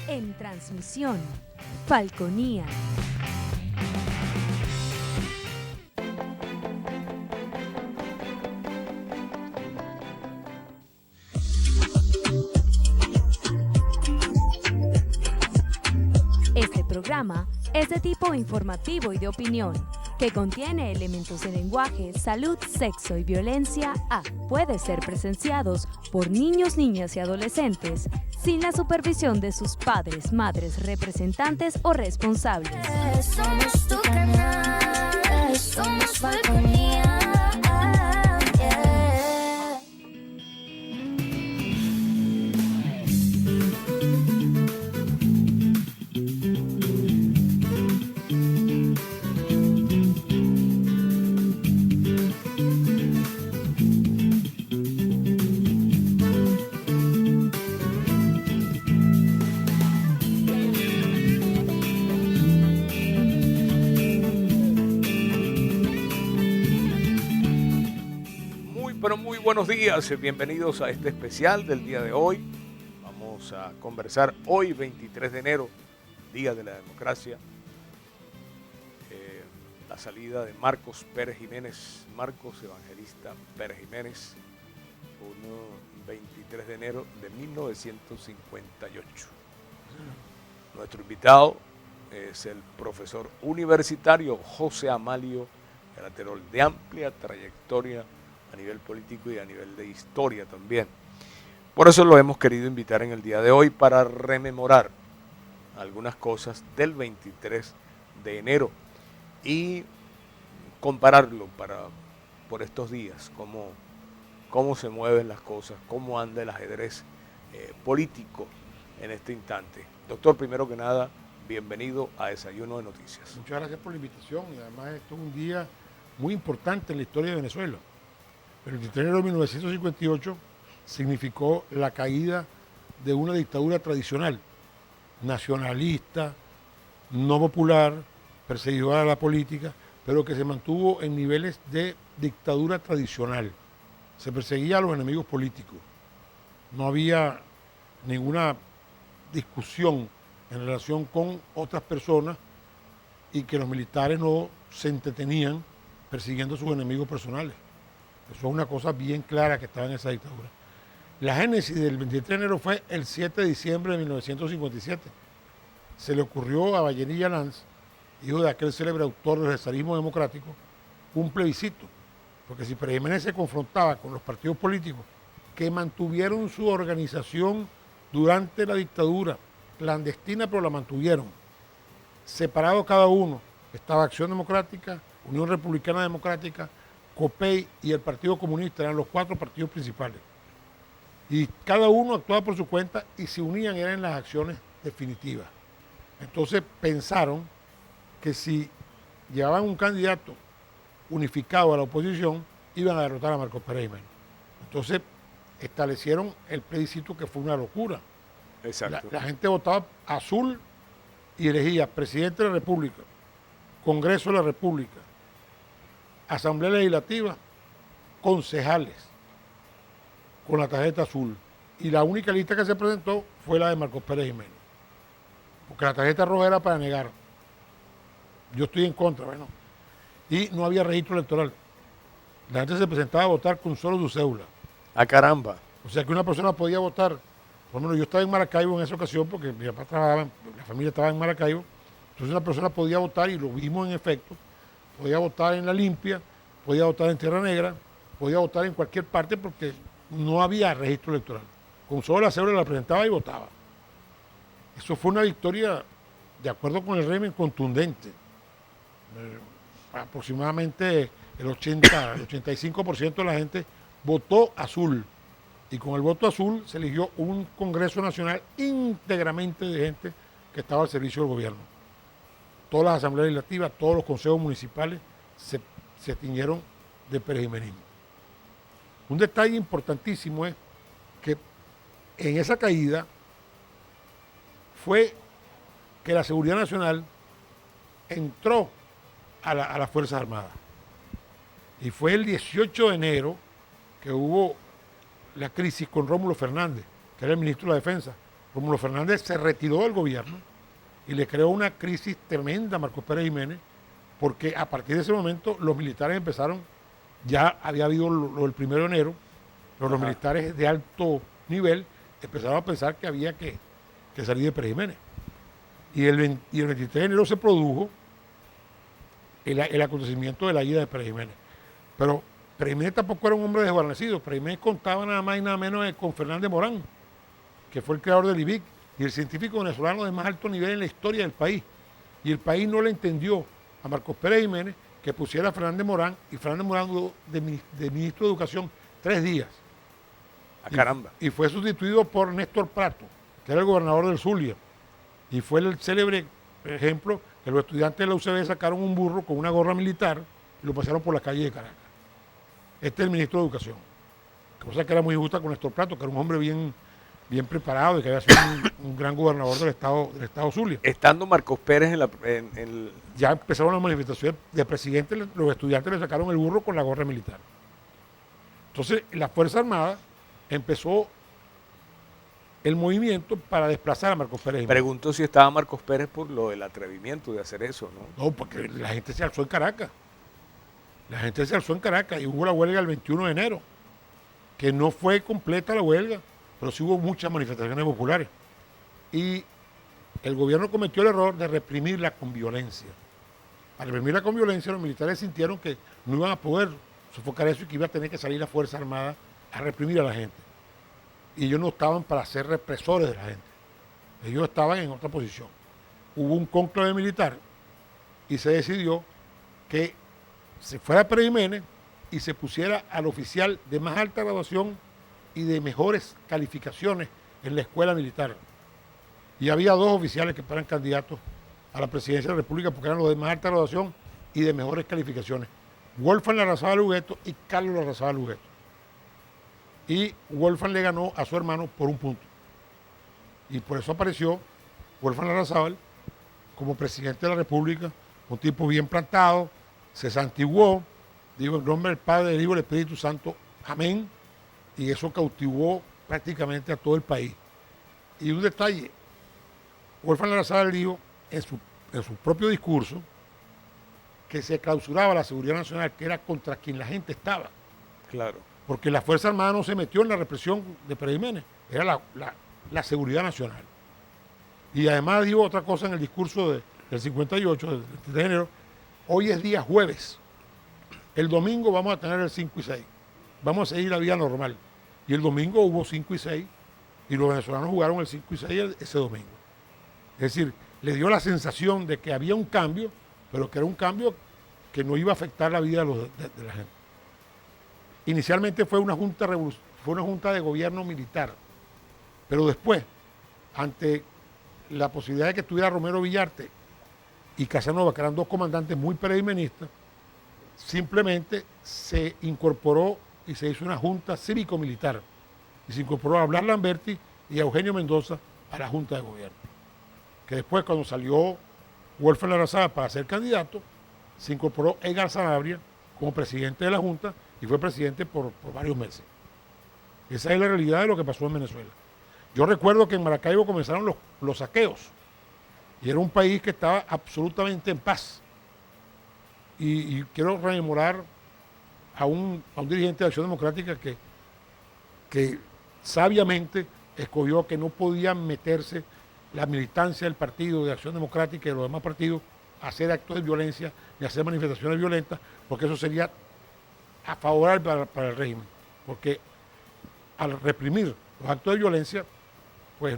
En transmisión, Falconía. Este programa es de tipo informativo y de opinión, que contiene elementos de lenguaje, salud, sexo y violencia puede ser presenciados por niños, niñas y adolescentes sin la supervisión de sus padres, madres, representantes o responsables. Somos tu canal, somos Falconía. Pero muy buenos días, bienvenidos a este especial del día de hoy. Vamos a conversar hoy, 23 de enero, Día de la Democracia. La salida de Marcos Pérez Jiménez, Marcos Evangelista Pérez Jiménez, un 23 de enero de 1958. Nuestro invitado es el profesor universitario José Amalio Graterol, de amplia trayectoria a nivel político y a nivel de historia también. Por eso lo hemos querido invitar en el día de hoy para rememorar algunas cosas del 23 de enero y compararlo por estos días, cómo se mueven las cosas, cómo anda el ajedrez político en este instante. Doctor, primero que nada, bienvenido a Desayuno de Noticias. Muchas gracias por la invitación y además esto es un día muy importante en la historia de Venezuela. El 23 de enero de 1958 significó la caída de una dictadura tradicional, nacionalista, no popular, perseguidora de la política, pero que se mantuvo en niveles de dictadura tradicional. Se perseguía a los enemigos políticos. No había ninguna discusión en relación con otras personas y que los militares no se entretenían persiguiendo a sus enemigos personales. Eso es una cosa bien clara que estaba en esa dictadura. La génesis del 23 de enero fue el 7 de diciembre de 1957. Se le ocurrió a Vallenilla Lanz, hijo de aquel célebre autor del zarismo democrático, un plebiscito. Porque si Pérez Jiménez se confrontaba con los partidos políticos que mantuvieron su organización durante la dictadura, clandestina, pero la mantuvieron, separado cada uno, estaba Acción Democrática, Unión Republicana Democrática, COPEI y el Partido Comunista, eran los 4 partidos principales. Y cada uno actuaba por su cuenta y se unían, eran en las acciones definitivas. Entonces pensaron que si llevaban un candidato unificado a la oposición, iban a derrotar a Marcos Pérez Jiménez. Entonces establecieron el plebiscito, que fue una locura. Exacto. La gente votaba azul y elegía presidente de la República, Congreso de la República, Asamblea Legislativa, concejales, con la tarjeta azul. Y la única lista que se presentó fue la de Marcos Pérez Jiménez. Porque la tarjeta roja era para negar. Yo estoy en contra, bueno. Y no había registro electoral. La gente se presentaba a votar con solo su cédula. ¡Ah, caramba! O sea que una persona podía votar. Por lo menos yo estaba en Maracaibo en esa ocasión, porque mi papá trabajaba, la familia estaba en Maracaibo. Entonces una persona podía votar, y lo vimos en efecto. Podía votar en La Limpia, podía votar en Tierra Negra, podía votar en cualquier parte porque no había registro electoral. Con solo la cédula la presentaba y votaba. Eso fue una victoria, de acuerdo con el régimen, contundente. Aproximadamente el 85% de la gente votó azul. Y con el voto azul se eligió un Congreso Nacional íntegramente de gente que estaba al servicio del gobierno. Todas las asambleas legislativas, todos los consejos municipales se tiñeron de perejimenismo. Un detalle importantísimo es que en esa caída fue que la Seguridad Nacional entró a las Fuerzas Armadas. Y fue el 18 de enero que hubo la crisis con Rómulo Fernández, que era el ministro de la Defensa, Rómulo Fernández se retiró del gobierno y le creó una crisis tremenda a Marcos Pérez Jiménez, porque a partir de ese momento los militares empezaron, ya había habido lo del 1 de enero, pero los militares de alto nivel empezaron a pensar que había que salir de Pérez Jiménez. Y el 23 de enero se produjo el acontecimiento de la ida de Pérez Jiménez. Pero Pérez Jiménez tampoco era un hombre desguarnecido. Pérez Jiménez contaba nada más y nada menos con Fernández Morán, que fue el creador del IBIC y el científico venezolano de más alto nivel en la historia del país. Y el país no le entendió a Marcos Pérez Jiménez que pusiera a Fernández Morán, y Fernández Morán duró de ministro de Educación 3 días. Caramba. Y fue sustituido por Néstor Prato, que era el gobernador del Zulia. Y fue el célebre ejemplo que los estudiantes de la UCB sacaron un burro con una gorra militar y lo pasaron por la calle de Caracas. Este es el ministro de Educación. Cosa que era muy justa con Néstor Prato, que era un hombre bien preparado y que había sido un gran gobernador del estado Zulia. Estando Marcos Pérez Ya empezaron las manifestaciones de presidente, los estudiantes le sacaron el burro con la gorra militar. Entonces, la Fuerza Armada empezó el movimiento para desplazar a Marcos Pérez Jiménez. Pregunto si estaba Marcos Pérez por lo del atrevimiento de hacer eso, ¿no? No, porque la gente se alzó en Caracas. La gente se alzó en Caracas y hubo la huelga el 21 de enero, que no fue completa la huelga, pero sí hubo muchas manifestaciones populares. Y el gobierno cometió el error de reprimirla con violencia. Al reprimirla con violencia, los militares sintieron que no iban a poder sofocar eso y que iba a tener que salir la Fuerza Armada a reprimir a la gente. Y ellos no estaban para ser represores de la gente. Ellos estaban en otra posición. Hubo un cónclave militar y se decidió que se fuera Pérez Jiménez y se pusiera al oficial de más alta graduación y de mejores calificaciones en la escuela militar. Y había 2 oficiales que eran candidatos a la presidencia de la República porque eran los de más alta graduación y de mejores calificaciones. Wolfgang Larrazábal Hugueto y Carlos Larrazábal Hugueto. Y Wolfgang le ganó a su hermano por 1 punto. Y por eso apareció Wolfgang Larrazábal como presidente de la República, un tipo bien plantado, se santiguó, digo en nombre del Padre, del Hijo y del Espíritu Santo, amén, y eso cautivó prácticamente a todo el país. Y un detalle, Wolfgang Larrazábal dijo en su propio discurso que se clausuraba la seguridad nacional, que era contra quien la gente estaba. Claro. Porque la Fuerza Armada no se metió en la represión de Pérez Jiménez, era la seguridad nacional. Y además dijo otra cosa en el discurso del 58, del 23 de enero, hoy es día jueves, el domingo vamos a tener el 5 y 6, vamos a seguir la vida normal. Y el domingo hubo 5 y 6, y los venezolanos jugaron el 5 y 6 ese domingo. Es decir, le dio la sensación de que había un cambio, pero que era un cambio que no iba a afectar la vida de la gente. Inicialmente fue una junta de gobierno militar, pero después, ante la posibilidad de que estuviera Romero Villarte y Casanova, que eran 2 comandantes muy perejimenistas, simplemente se incorporó y se hizo una junta cívico-militar. Y se incorporó a Blas Lamberti y a Eugenio Mendoza a la junta de gobierno. Que después, cuando salió Wolfgang Larrazábal para ser candidato, se incorporó Edgar Sanabria como presidente de la junta y fue presidente por varios meses. Esa es la realidad de lo que pasó en Venezuela. Yo recuerdo que en Maracaibo comenzaron los saqueos y era un país que estaba absolutamente en paz. Y quiero rememorar a un dirigente de Acción Democrática que sabiamente escogió que no podían meterse la militancia del partido de Acción Democrática y de los demás partidos a hacer actos de violencia ni a hacer manifestaciones violentas, porque eso sería a favorable para el régimen. Porque al reprimir los actos de violencia, pues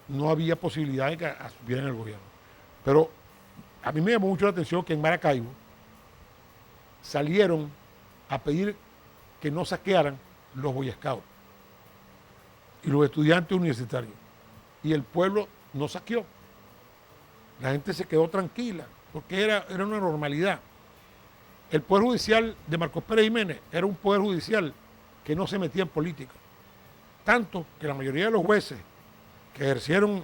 no había posibilidad de que asumieran el gobierno. Pero a mí me llamó mucho la atención que en Maracaibo salieron a pedir que no saquearan los Boy Scouts y los estudiantes universitarios. Y el pueblo no saqueó. La gente se quedó tranquila, porque era una normalidad. El Poder Judicial de Marcos Pérez Jiménez era un Poder Judicial que no se metía en política. Tanto que la mayoría de los jueces que ejercieron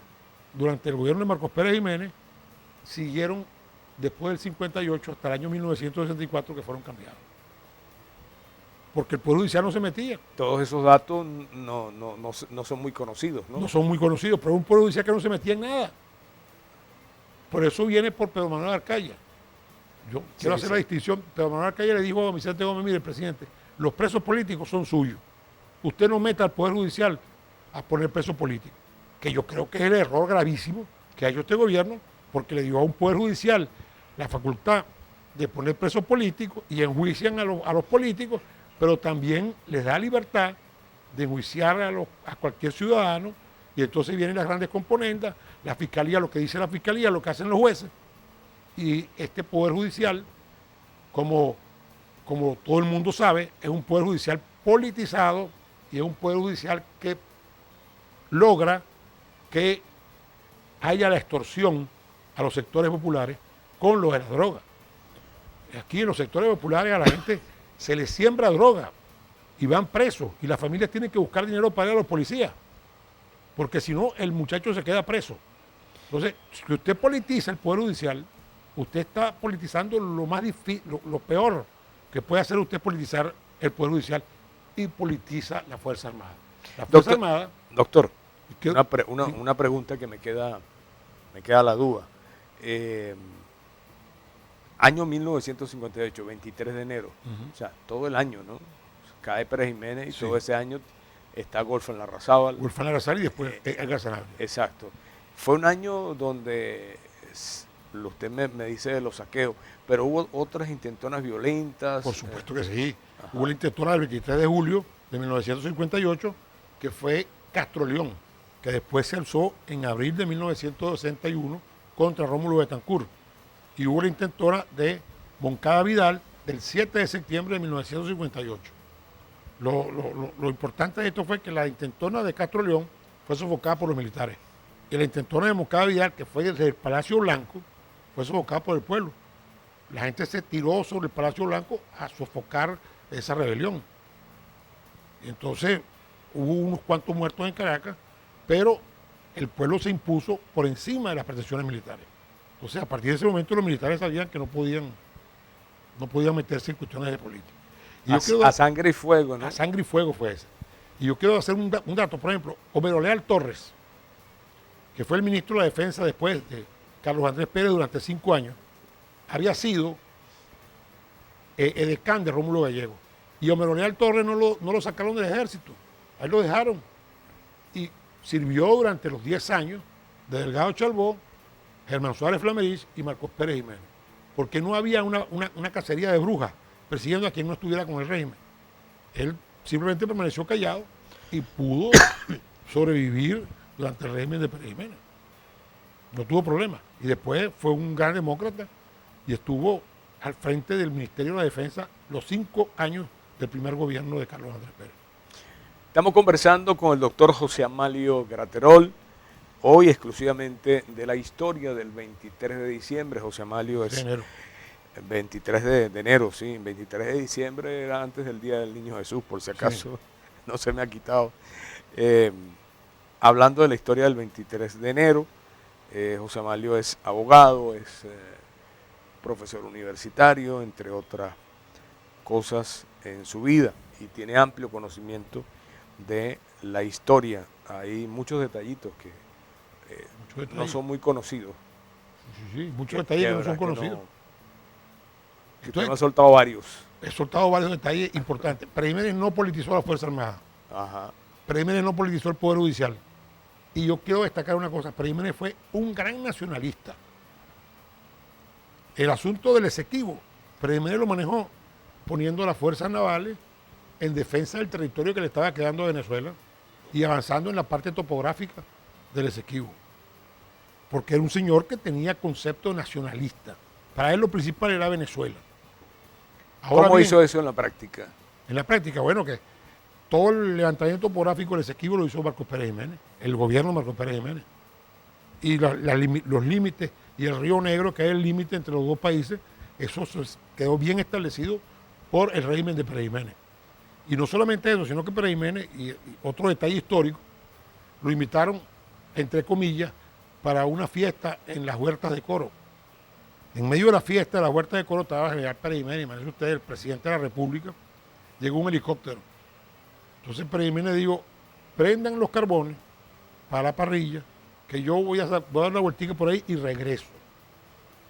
durante el gobierno de Marcos Pérez Jiménez siguieron después del 58 hasta el año 1964, que fueron cambiados. porque el Poder Judicial no se metía. Todos esos datos no son muy conocidos, ¿no? No son muy conocidos, pero un Poder Judicial que no se metía en nada. Por eso viene por Pedro Manuel Arcaya. Yo quiero hacer la distinción. Pedro Manuel Arcaya le dijo a Vicente Gómez, mire, presidente, los presos políticos son suyos. Usted no meta al Poder Judicial a poner presos políticos. Que yo creo que es el error gravísimo que ha hecho este gobierno, porque le dio a un Poder Judicial la facultad de poner presos políticos y enjuician a los políticos, pero también les da libertad de enjuiciar a cualquier ciudadano, y entonces vienen las grandes componendas, la fiscalía, lo que dice la fiscalía, lo que hacen los jueces, y este Poder Judicial, como todo el mundo sabe, es un Poder Judicial politizado y es un Poder Judicial que logra que haya la extorsión a los sectores populares con lo de la droga. Aquí en los sectores populares a la gente se les siembra droga y van presos y las familias tienen que buscar dinero para ir a los policías, porque si no el muchacho se queda preso. Entonces, si usted politiza el Poder Judicial, usted está politizando lo más difícil, lo peor que puede hacer usted es politizar el Poder Judicial y politiza la Fuerza Armada. La Fuerza Armada... Doctor, una pregunta que me queda la duda. Año 1958, 23 de enero, o sea, todo el año, ¿no? Cae Pérez Jiménez y todo ese año está Golfo en Larrazábal. Golfo en Larrazábal y después Edgar Sanabria. Exacto. Fue un año donde, usted me dice de los saqueos, pero hubo otras intentonas violentas. Por supuesto que sí. Ajá. Hubo la intentona del 23 de julio de 1958, que fue Castro León, que después se alzó en abril de 1961 contra Rómulo Betancourt. Y hubo la intentona de Moncada Vidal del 7 de septiembre de 1958. Lo importante de esto fue que la intentona de Castro León fue sofocada por los militares. Y la intentona de Moncada Vidal, que fue desde el Palacio Blanco, fue sofocada por el pueblo. La gente se tiró sobre el Palacio Blanco a sofocar esa rebelión. Y entonces hubo unos cuantos muertos en Caracas, pero el pueblo se impuso por encima de las pretensiones militares. Entonces, a partir de ese momento los militares sabían que no podían meterse en cuestiones de política. Y a sangre y fuego, ¿no? A sangre y fuego fue ese. Y yo quiero hacer un dato, por ejemplo, Homero Leal Torres, que fue el ministro de la Defensa después de Carlos Andrés Pérez durante 5 años, había sido edecán de Rómulo Gallego. Y Homero Leal Torres no lo sacaron del ejército, ahí lo dejaron. Y sirvió durante los 10 años de Delgado Chalbó, Germán Suárez Flamerich y Marcos Pérez Jiménez, porque no había una cacería de brujas persiguiendo a quien no estuviera con el régimen. Él simplemente permaneció callado y pudo sobrevivir durante el régimen de Pérez Jiménez. No tuvo problema. Y después fue un gran demócrata y estuvo al frente del Ministerio de la Defensa los 5 años del primer gobierno de Carlos Andrés Pérez. Estamos conversando con el doctor José Amalio Graterol, hoy exclusivamente de la historia del 23 de diciembre. José Amalio es... enero. 23 de enero, sí, 23 de diciembre era antes del Día del Niño Jesús, por si acaso no se me ha quitado. Hablando de la historia del 23 de enero, José Amalio es abogado, es profesor universitario, entre otras cosas en su vida, y tiene amplio conocimiento de la historia. Hay muchos detallitos que no son muy conocidos. Sí, muchos detalles que no son conocidos. Usted me ha soltado varios. He soltado varios detalles importantes. Pérez Jiménez no politizó a la Fuerza Armada. Ajá. Pérez Jiménez no politizó el Poder Judicial. Y yo quiero destacar una cosa. Pérez Jiménez fue un gran nacionalista. El asunto del Esequibo, Pérez Jiménez lo manejó poniendo a las fuerzas navales en defensa del territorio que le estaba quedando a Venezuela y avanzando en la parte topográfica del Esequibo. Porque era un señor que tenía concepto nacionalista. Para él lo principal era Venezuela. Ahora ¿cómo hizo eso en la práctica? En la práctica, bueno, que todo el levantamiento topográfico del Esequibo lo hizo Marcos Pérez Jiménez, el gobierno de Marcos Pérez Jiménez. Y los límites y el Río Negro, que es el límite entre los dos países, eso quedó bien establecido por el régimen de Pérez Jiménez. Y no solamente eso, sino que Pérez Jiménez, y otro detalle histórico, lo invitaron, entre comillas, para una fiesta en las huertas de Coro. En medio de la fiesta de la huerta de Coro estaba el general Pérez Jiménez, imagínense ustedes, el presidente de la República, llegó un helicóptero. Entonces Pérez Jiménez dijo, prendan los carbones para la parrilla, que yo voy a dar una vueltica por ahí y regreso.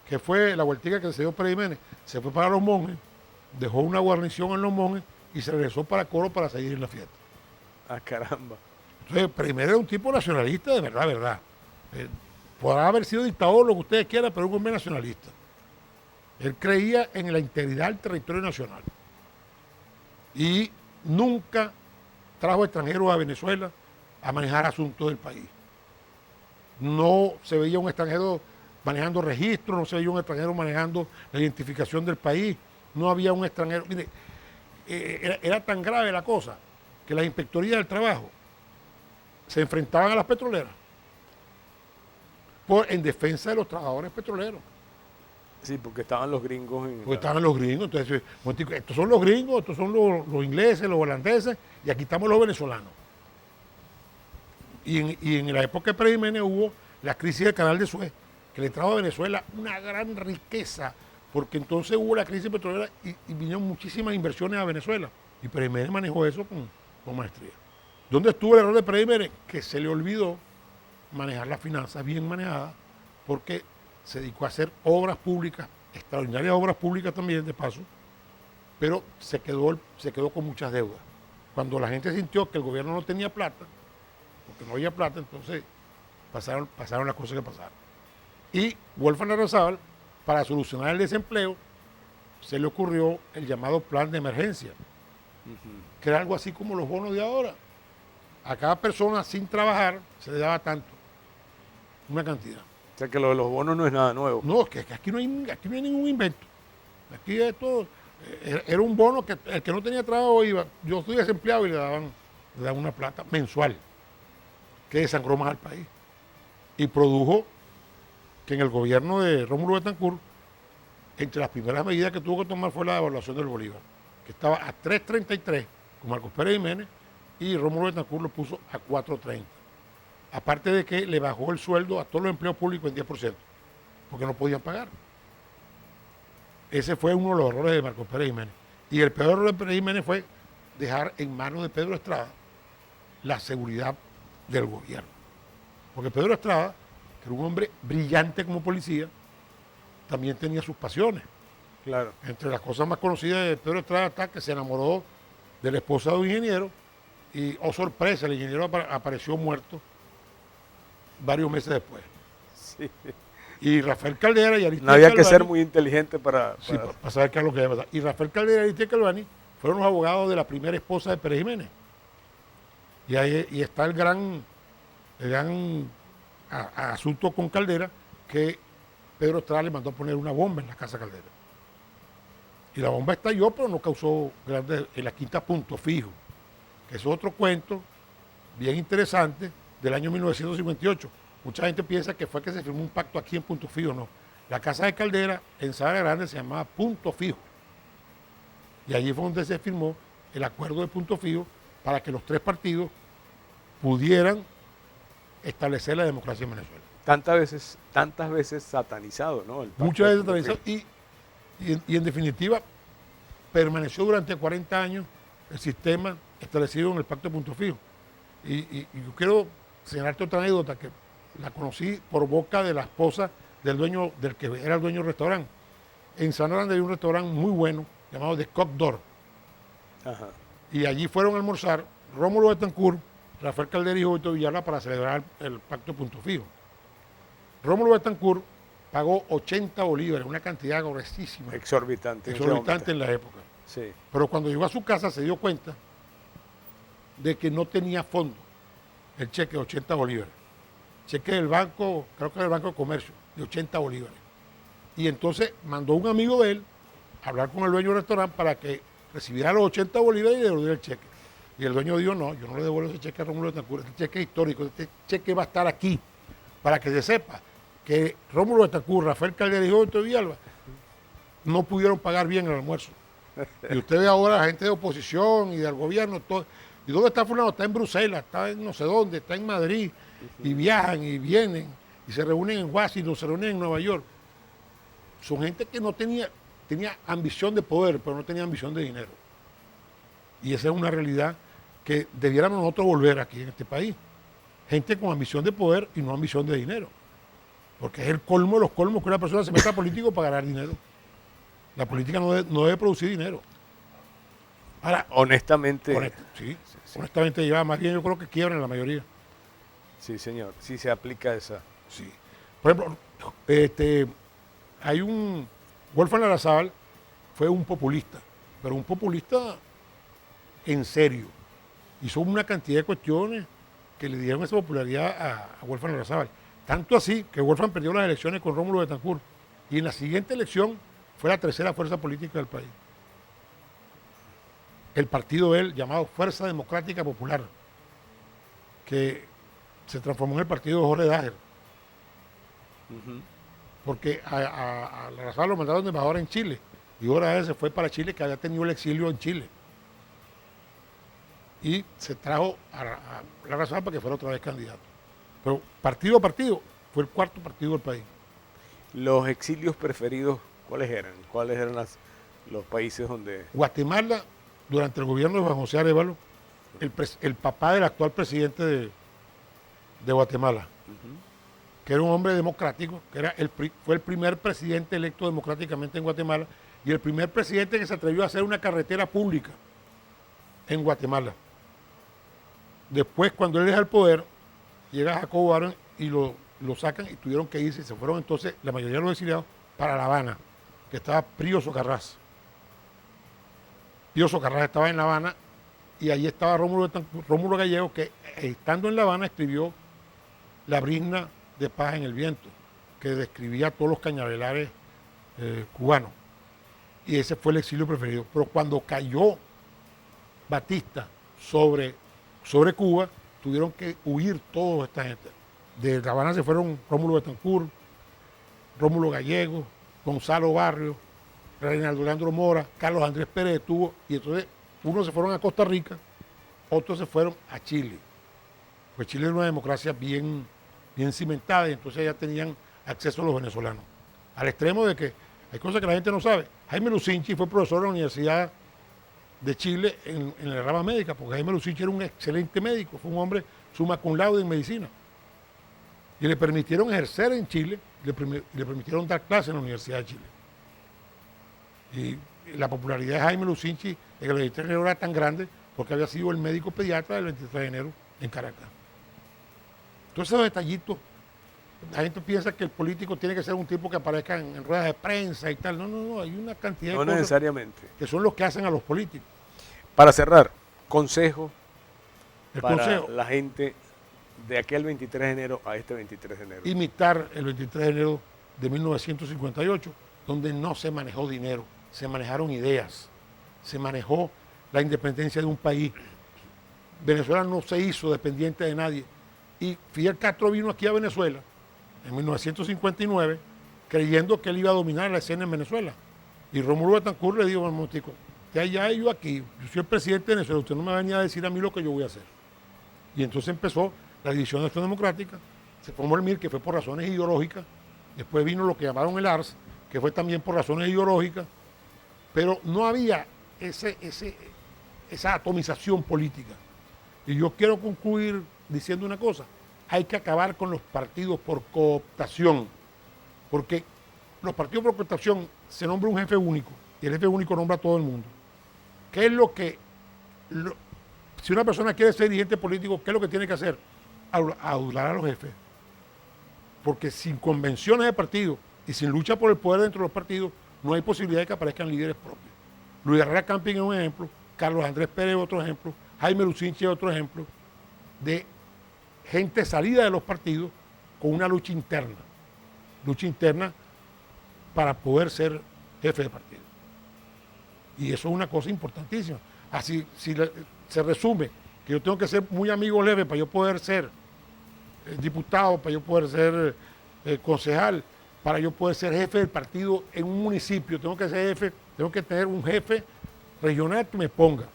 Que fue la vueltica que se dio Pérez Jiménez. Se fue para Los Monjes, dejó una guarnición en Los Monjes y se regresó para Coro para seguir en la fiesta. Ah, caramba. Entonces, Pérez Jiménez era un tipo nacionalista de verdad, verdad. Podrá haber sido dictador, lo que ustedes quieran, pero un hombre nacionalista. Él creía en la integridad del territorio nacional. Y nunca trajo extranjeros a Venezuela a manejar asuntos del país. No se veía un extranjero manejando registros, no se veía un extranjero manejando la identificación del país, no había un extranjero. Mire, era tan grave la cosa que las inspectorías del trabajo se enfrentaban a las petroleras en defensa de los trabajadores petroleros. Sí, porque estaban los gringos en... Porque estaban los gringos, entonces, estos son los gringos, estos son los ingleses, los holandeses, y aquí estamos los venezolanos. Y en la época de Pérez Jiménez hubo la crisis del Canal de Suez, que le trajo a Venezuela una gran riqueza, porque entonces hubo la crisis petrolera y vinieron muchísimas inversiones a Venezuela. Y Pérez Jiménez manejó eso con maestría. ¿Dónde estuvo el error de Pérez Jiménez? Que se le olvidó manejar las finanzas bien manejadas, porque se dedicó a hacer obras públicas, extraordinarias obras públicas también, de paso, pero se quedó con muchas deudas. Cuando la gente sintió que el gobierno no tenía plata, porque no había plata, entonces pasaron las cosas que pasaron. Y Wolfgang Larrazábal, para solucionar el desempleo, se le ocurrió el llamado plan de emergencia, que era algo así como los bonos de ahora. A cada persona sin trabajar se le daba tanto, una cantidad. O sea que lo de los bonos no es nada nuevo. No, es que aquí no hay ningún invento. Aquí esto era un bono que el que no tenía trabajo iba. Yo estoy desempleado y le daban una plata mensual que desangró más al país. Y produjo que en el gobierno de Rómulo Betancourt, entre las primeras medidas que tuvo que tomar fue la devaluación del bolívar, que estaba a 3.33 con Marcos Pérez Jiménez, y Rómulo Betancourt lo puso a 4.30. Aparte de que le bajó el sueldo a todos los empleos públicos en 10%, porque no podían pagar. Ese fue uno de los errores de Marcos Pérez Jiménez. Y el peor error de Pérez Jiménez fue dejar en manos de Pedro Estrada la seguridad del gobierno. Porque Pedro Estrada, que era un hombre brillante como policía, también tenía sus pasiones. Claro. Entre las cosas más conocidas de Pedro Estrada está que se enamoró de la esposa de un ingeniero y, oh sorpresa, el ingeniero apareció muerto varios meses después. Sí. Y Rafael Caldera y Aristides No había que Calvani, ser muy inteligente para... sí, para saber qué es lo que iba a pasar. Y Rafael Caldera y Aristides Calvani fueron los abogados de la primera esposa de Pérez Jiménez. Y ahí está el gran asunto con Caldera, que Pedro Estrada le mandó a poner una bomba en la casa Caldera. Y la bomba estalló, pero no causó grandes... En la quinta Punto Fijo, que es otro cuento bien interesante del año 1958. Mucha gente piensa que fue que se firmó un pacto aquí en Punto Fijo, no. La casa de Caldera en Sabana Grande se llamaba Punto Fijo. Y allí fue donde se firmó el acuerdo de Punto Fijo para que los tres partidos pudieran establecer la democracia en Venezuela. Tantas veces satanizado, ¿no? Muchas veces satanizado y en definitiva permaneció durante 40 años el sistema establecido en el pacto de Punto Fijo. Y yo quiero señalarte otra anécdota que la conocí por boca de la esposa del que era el dueño del restaurante. En Sabana Grande había un restaurante muy bueno llamado The Coq d'Or. Ajá. Y allí fueron a almorzar Rómulo Betancourt, Rafael Caldera y Jovito Villalba para celebrar el pacto de Punto Fijo. Rómulo Betancourt pagó 80 bolívares, una cantidad gruesísima, Exorbitante en la época. Sí. Pero cuando llegó a su casa se dio cuenta de que no tenía fondo el cheque de 80 bolívares. Cheque del banco, creo que era el Banco de Comercio, de 80 bolívares. Y entonces mandó un amigo de él a hablar con el dueño del restaurante para que recibiera los 80 bolívares y le devolviera el cheque. Y el dueño dijo, no, yo no le devuelvo ese cheque a Rómulo Betancourt, este cheque es histórico, este cheque va a estar aquí, para que se sepa que Rómulo Betancourt, Rafael Caldera y Jovito Villalba no pudieron pagar bien el almuerzo. Y usted ve ahora a la gente de oposición y del gobierno, todo. ¿Y dónde está fulano? Está en Bruselas, está en no sé dónde, está en Madrid, y viajan y vienen, y se reúnen en Washington, se reúnen en Nueva York. Son gente que no tenía ambición de poder, pero no tenía ambición de dinero. Y esa es una realidad que debiéramos nosotros volver aquí en este país. Gente con ambición de poder y no ambición de dinero. Porque es el colmo de los colmos que una persona se meta a político para ganar dinero. La política no debe producir dinero. Ahora, Honestamente, sí, sí. honestamente lleva más bien, yo creo que quiebran la mayoría. Sí, señor, sí se aplica esa. Sí. Por ejemplo, hay Wolfgang Larrazábal fue un populista, pero un populista en serio. Hizo una cantidad de cuestiones que le dieron esa popularidad a Wolfgang Larrazábal. Tanto así que Wolfgang perdió las elecciones con Rómulo Betancourt. Y en la siguiente elección fue la tercera fuerza política del país. El partido de él, llamado Fuerza Democrática Popular, que se transformó en el partido de Jorge Dager. Porque a Larrazábal lo mandaron de embajador en Chile. Y Jorge Dager se fue para Chile, que había tenido el exilio en Chile. Y se trajo a Larrazábal para que fuera otra vez candidato. Pero partido a partido, fue el cuarto partido del país. Los exilios preferidos, ¿cuáles eran? ¿Cuáles eran los países donde...? Guatemala, durante el gobierno de Juan José Arévalo, el papá del actual presidente de Guatemala, que era un hombre democrático, que fue el primer presidente electo democráticamente en Guatemala y el primer presidente que se atrevió a hacer una carretera pública en Guatemala. Después, cuando él deja el poder, llega Jacobo Arbenz y lo sacan y tuvieron que irse y se fueron entonces la mayoría de los exiliados para La Habana, que estaba Pío Socarrás. Pío Socarrás estaba en La Habana y allí estaba Rómulo Gallego, que estando en La Habana escribió La brizna de paz en el viento, que describía todos los cañavelares cubanos. Y ese fue el exilio preferido. Pero cuando cayó Batista sobre Cuba, tuvieron que huir toda esta gente. De La Habana se fueron Rómulo Betancourt, Rómulo Gallego, Gonzalo Barrios, Reinaldo Leandro Mora, Carlos Andrés Pérez estuvo, y entonces unos se fueron a Costa Rica, otros se fueron a Chile. Pues Chile era una democracia bien cimentada y entonces ya tenían acceso a los venezolanos. Al extremo de que hay cosas que la gente no sabe. Jaime Lucinchi fue profesor de la Universidad de Chile en la rama médica, porque Jaime Lucinchi era un excelente médico, fue un hombre summa cum laude en medicina. Y le permitieron ejercer en Chile, le permitieron dar clases en la Universidad de Chile. Y la popularidad de Jaime Lucinchi en el 23 de enero era tan grande porque había sido el médico pediatra del 23 de enero en Caracas. Todos esos detallitos, la gente piensa que el político tiene que ser un tipo que aparezca en ruedas de prensa y tal. No, hay una cantidad de cosas necesariamente. Que son los que hacen a los políticos. Para cerrar, consejo El para consejo, la gente de aquel 23 de enero a este 23 de enero. imitar el 23 de enero de 1958, donde no se manejó dinero, se manejaron ideas, se manejó la independencia de un país. Venezuela no se hizo dependiente de nadie. Y Fidel Castro vino aquí a Venezuela en 1959 creyendo que él iba a dominar la escena en Venezuela. Y Rómulo Betancourt le dijo, momentico, que allá yo aquí, yo soy el presidente de Venezuela, usted no me venía a decir a mí lo que yo voy a hacer. Y entonces empezó la división de Acción Democrática, se formó el MIR, que fue por razones ideológicas, después vino lo que llamaron el ARS, que fue también por razones ideológicas, pero no había esa atomización política. Y yo quiero concluir diciendo una cosa, hay que acabar con los partidos por cooptación, porque los partidos por cooptación se nombra un jefe único, y el jefe único nombra a todo el mundo. ¿Qué es si una persona quiere ser dirigente político, qué es lo que tiene que hacer? Adular a los jefes. Porque sin convenciones de partido y sin lucha por el poder dentro de los partidos, no hay posibilidad de que aparezcan líderes propios. Luis Herrera Camping es un ejemplo, Carlos Andrés Pérez es otro ejemplo, Jaime Lucinchi es otro ejemplo de gente salida de los partidos con una lucha interna para poder ser jefe de partido. Y eso es una cosa importantísima. Así, si se resume que yo tengo que ser muy amigo leve para yo poder ser diputado, para yo poder ser concejal, para yo poder ser jefe del partido en un municipio, tengo que tener un jefe regional que me ponga.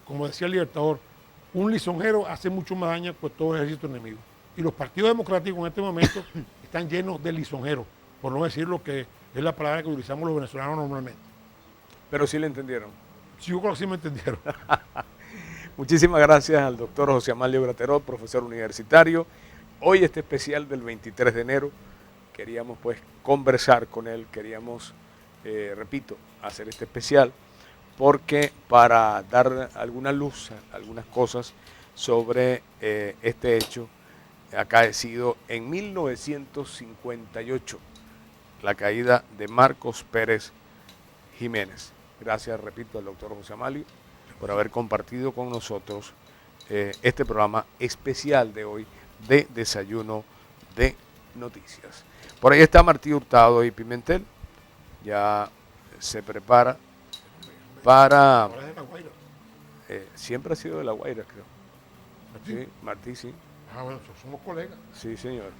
Como decía el Libertador, un lisonjero hace mucho más daño que todo ejército enemigo. Y los partidos democráticos en este momento están llenos de lisonjeros, por no decir lo que es la palabra que utilizamos los venezolanos normalmente. Pero sí le entendieron. Yo creo que sí me entendieron. Muchísimas gracias al doctor José Amalio Graterol, profesor universitario. Hoy este especial del 23 de enero, queríamos pues conversar con él, queríamos, repito, hacer este especial porque para dar alguna luz, algunas cosas sobre este hecho acaecido en 1958, la caída de Marcos Pérez Jiménez. Gracias, repito, al doctor José Amalio por haber compartido con nosotros este programa especial de hoy de Desayuno de Noticias. Por ahí está Martí Hurtado y Pimentel, ya se prepara para... Ahora es de La Guaira. Siempre ha sido de La Guaira, creo. ¿Martí? Sí, Martí, sí. Ah, bueno, somos colegas. Sí, señor.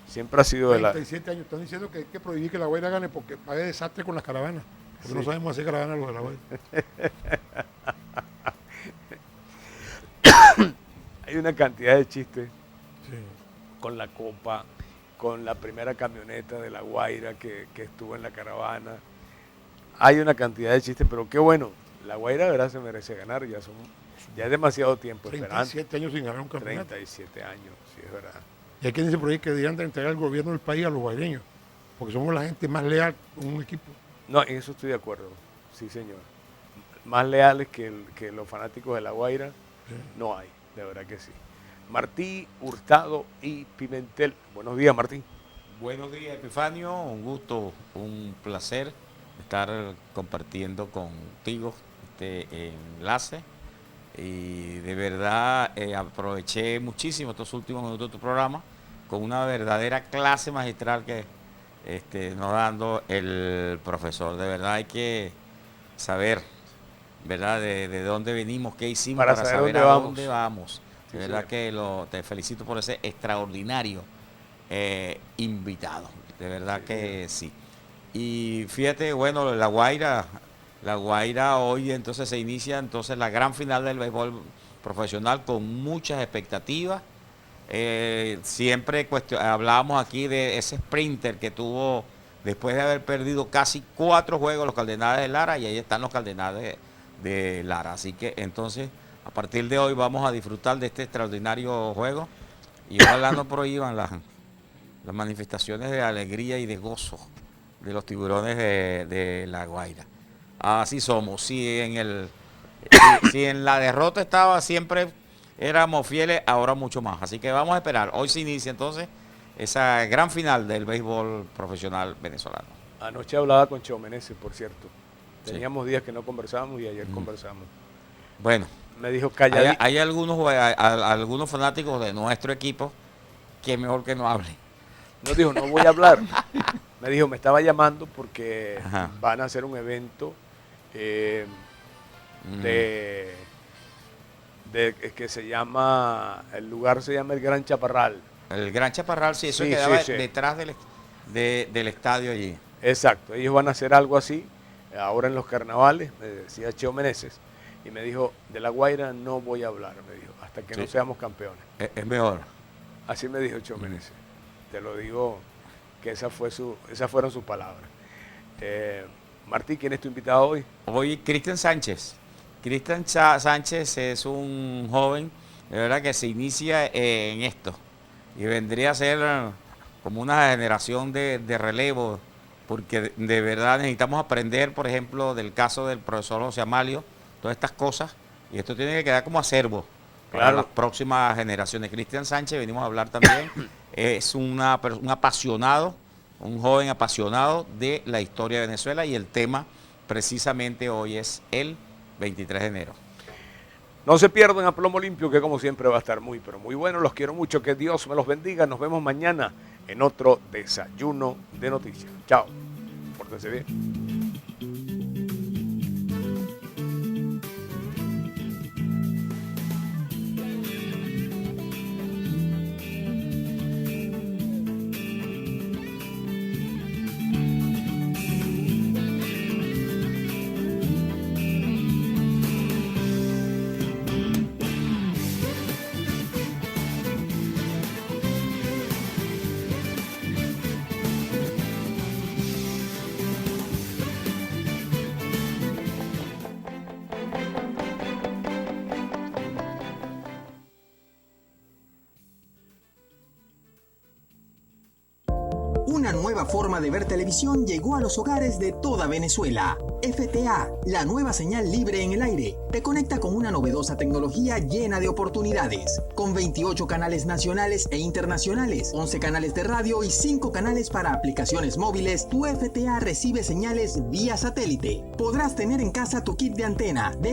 Siempre ha sido de la... 37 años. Están diciendo que hay que prohibir que La Guaira gane porque va a haber desastre con las caravanas. Porque Sí. no sabemos hacer caravanas los de La Guaira. Hay una cantidad de chistes Sí. con la copa, con la primera camioneta de La Guaira que estuvo en la caravana. Hay una cantidad de chistes, pero qué bueno. La Guaira, de verdad, se merece ganar. Ya es demasiado tiempo esperando. 37 años sin ganar un campeonato. 37 años, sí, es verdad. Y hay quien dice por ahí que deberían de entregar el gobierno del país a los guaireños. Porque somos la gente más leal con un equipo. No, en eso estoy de acuerdo. Sí, señor. Más leales que los fanáticos de La Guaira, no hay, de verdad que sí. Martí Hurtado y Pimentel. Buenos días, Martí. Buenos días, Epifanio. Un gusto, un placer estar compartiendo contigo este enlace. Y de verdad aproveché muchísimo estos últimos minutos de tu programa con una verdadera clase magistral que nos dando el profesor. De verdad hay que saber, ¿verdad? De dónde venimos, qué hicimos Para para saber saber dónde a vamos. dónde vamos. Sí, De verdad señor. que te felicito por ese extraordinario invitado. De verdad Sí, que sí. Y fíjate, bueno, La Guaira hoy entonces se inicia entonces la gran final del béisbol profesional con muchas expectativas. Siempre hablábamos aquí de ese sprinter que tuvo después de haber perdido casi 4 juegos los Cardenales de Lara, y ahí están los Cardenales de Lara. Así que entonces a partir de hoy vamos a disfrutar de este extraordinario juego y ojalá no prohíban las manifestaciones de alegría y de gozo de los tiburones de La Guaira. Así somos. Si en la derrota estaba siempre éramos fieles, ahora mucho más. Así que vamos a esperar. Hoy se inicia entonces esa gran final del béisbol profesional venezolano. Anoche hablaba con Cheo Meneses, por cierto. Sí. Teníamos días que no conversábamos y ayer conversamos. Bueno, Me dijo calladito. hay algunos fanáticos de nuestro equipo que mejor que no hablen. No dijo, no voy a hablar. Me dijo, me estaba llamando porque Ajá. van a hacer un evento que se llama, el lugar se llama el Gran Chaparral. El Gran Chaparral, sí, eso Sí, quedaba sí. detrás del estadio allí. Exacto, ellos van a hacer algo así ahora en los carnavales, me decía Cheo Meneses, y me dijo, de La Guaira no voy a hablar, me dijo, hasta que Sí. no seamos campeones. Es mejor. Así me dijo Cheo Meneses. Te lo digo que esas fueron sus palabras. Martí, ¿quién es tu invitado hoy? Hoy Cristian Sánchez. Cristian Sánchez es un joven, de verdad, que se inicia en esto y vendría a ser como una generación de relevo, porque de verdad necesitamos aprender, por ejemplo, del caso del profesor José Amalio, todas estas cosas, y esto tiene que quedar como acervo para Claro. las próximas generaciones. Cristian Sánchez, venimos a hablar también, es un apasionado, un joven apasionado de la historia de Venezuela, y el tema precisamente hoy es el 23 de enero. No se pierdan a Plomo Limpio, que como siempre va a estar muy, pero muy bueno. Los quiero mucho, que Dios me los bendiga. Nos vemos mañana en otro Desayuno de Noticias. Chao. Pórtense bien. Una nueva forma de ver televisión llegó a los hogares de toda Venezuela. FTA, la nueva señal libre en el aire, te conecta con una novedosa tecnología llena de oportunidades. Con 28 canales nacionales e internacionales, 11 canales de radio y 5 canales para aplicaciones móviles, tu FTA recibe señales vía satélite. Podrás tener en casa tu kit de antena de